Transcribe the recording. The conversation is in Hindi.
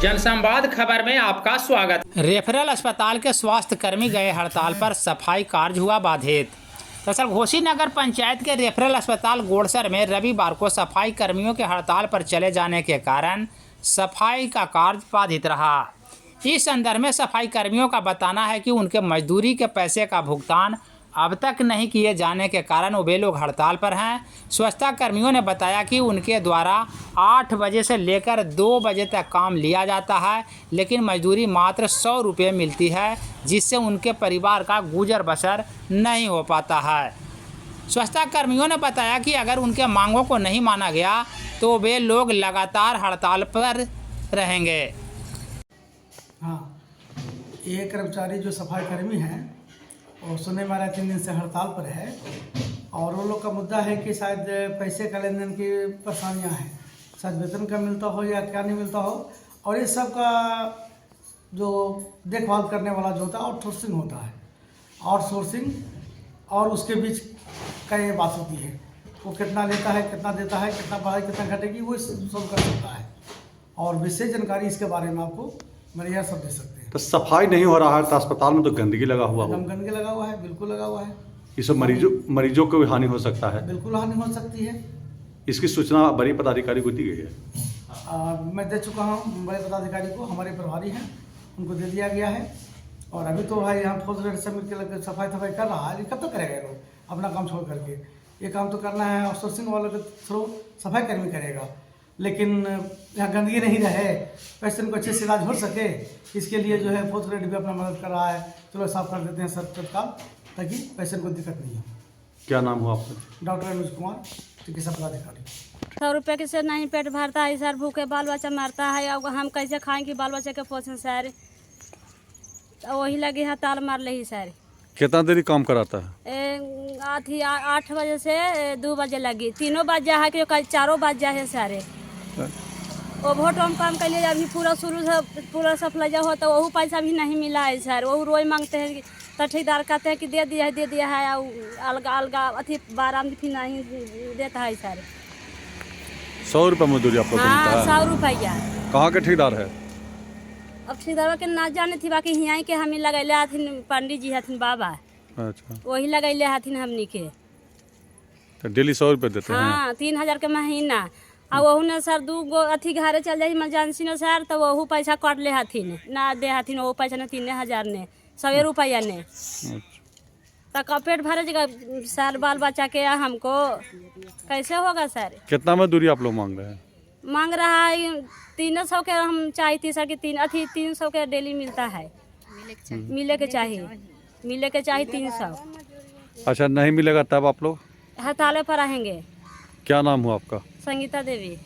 जनसंवाद खबर में आपका स्वागत। रेफरल अस्पताल के स्वास्थ्य कर्मी गए हड़ताल पर, सफाई कार्य हुआ बाधित। दरअसल घोसी नगर पंचायत के रेफरल अस्पताल गोड़सर में रविवार को सफाई कर्मियों के हड़ताल पर चले जाने के कारण सफाई का कार्य बाधित रहा। इस संदर्भ में सफाई कर्मियों का बताना है कि उनके मजदूरी के पैसे का भुगतान अब तक नहीं किए जाने के कारण वे लोग हड़ताल पर हैं। स्वच्छता कर्मियों ने बताया कि उनके द्वारा 8 बजे से लेकर 2 बजे तक काम लिया जाता है, लेकिन मजदूरी मात्र 100 रुपये मिलती है, जिससे उनके परिवार का गुजर बसर नहीं हो पाता है। स्वच्छता कर्मियों ने बताया कि अगर उनके मांगों को नहीं माना गया तो वे लोग लगातार हड़ताल पर रहेंगे। हाँ, ये कर्मचारी जो सफाई कर्मी हैं और सुनने में 3 दिन से हड़ताल पर है और वो लोग का मुद्दा है कि शायद पैसे का लेन देन की परेशानियाँ हैं, शायद वेतन का मिलता हो या क्या नहीं मिलता हो, और इस सब का जो देखभाल करने वाला जो होता है आउटसोर्सिंग होता है। आउटसोर्सिंग और उसके बीच का ये बात होती है, वो कितना लेता है, कितना देता है, कितना बढ़ाई, कितना घटेगी, वो सब कर सकता है। और विशेष जानकारी इसके बारे में आपको मरिया सब दे सकते हैं। तो सफाई नहीं हो रहा है तो अस्पताल में तो गंदगी लगा हुआ हो। गंदगी लगा हुआ है, बिल्कुल लगा हुआ है। इससे मरीजों को भी हानि हो सकता है। बिल्कुल हानि हो सकती है। इसकी सूचना बड़ी पदाधिकारी को दी गई है। मैं दे चुका हूँ बड़े पदाधिकारी को, हमारे प्रभारी हैं, उनको दे दिया गया है। और अभी तो भाई यहाँ फौज रेड समिति के लगे सफाई कर रहा है, कब तक करेगा ये लोग अपना काम छोड़ करके? ये काम तो करना है आउटसोर्सिंग वालों के थ्रू सफाई कर्मी करेगा, लेकिन यहाँ गंदगी नहीं रहे, पेशेंट को अच्छे से इलाज हो सके, इसके लिए जो है फौज रेड भी अपना मदद कर रहा है। चलो साफ कर देते हैं सब तत्काल, ताकि पेशेंट को दिक्कत नहीं हो। क्या नाम हुआ आपका? डॉक्टर अनुज कुमार, चिकित्सा पदाधिकारी। 100 रुपये के से नहीं पेट भरता है सर, भूखे बाल बच्चा मरता है। अब हम कैसे खाएंगे बाल बच्चे के पोषण सर? तो वही लगी हड़ताल मार ली सर। कितना देरी काम कराता है? 8 बजे से 2 बजे लगी, 3 बज जा है कि 4 बज जा है सारे। वो वोट हम काम कर लिए, अभी पूरा शुरू से पूरा सफल हो तो वही पैसा भी नहीं मिला है सर। वो रोज मांगते हैं तो ठेकेदार कहते हैं कि दे दिया है, अलगा अलगा अथी 12 में फिर नहीं देता है सर। 100 रुपये मजदूरी आपको? हाँ, 100 रुपया। कहाँ के ठेकेदार है? अब ठेकेदार के ना जाने थी, बाकी यहाँ के हमें लगैले हथिन, पंडित जी हथिन बाबा। अच्छा, वही लगैले हथिन हमनी के। तो डेली 100 रुपये देते हैं? हाँ, 3000 के महीना। और वहू ने सर 2 गो अथी घरे चल जाए इमरजेंसी ने सर, तो वहू पैसा काट ले हथिन, ना दे हथिन वो पैसा ने 3000 ने 100 रुपया ने। तो पेट भरे जगह सर, बाल बच्चा के हमको कैसे होगा सर? कितना मजदूरी आप लोग मांग रहे हैं? मांग रहा है 300 के, हम चाहती सर कि 300 के डेली मिलता है, मिले के चाहिए 300। अच्छा, नहीं मिलेगा तब आप लोग हड़ताल पर रहेंगे। क्या नाम हुआ आपका? संगीता देवी।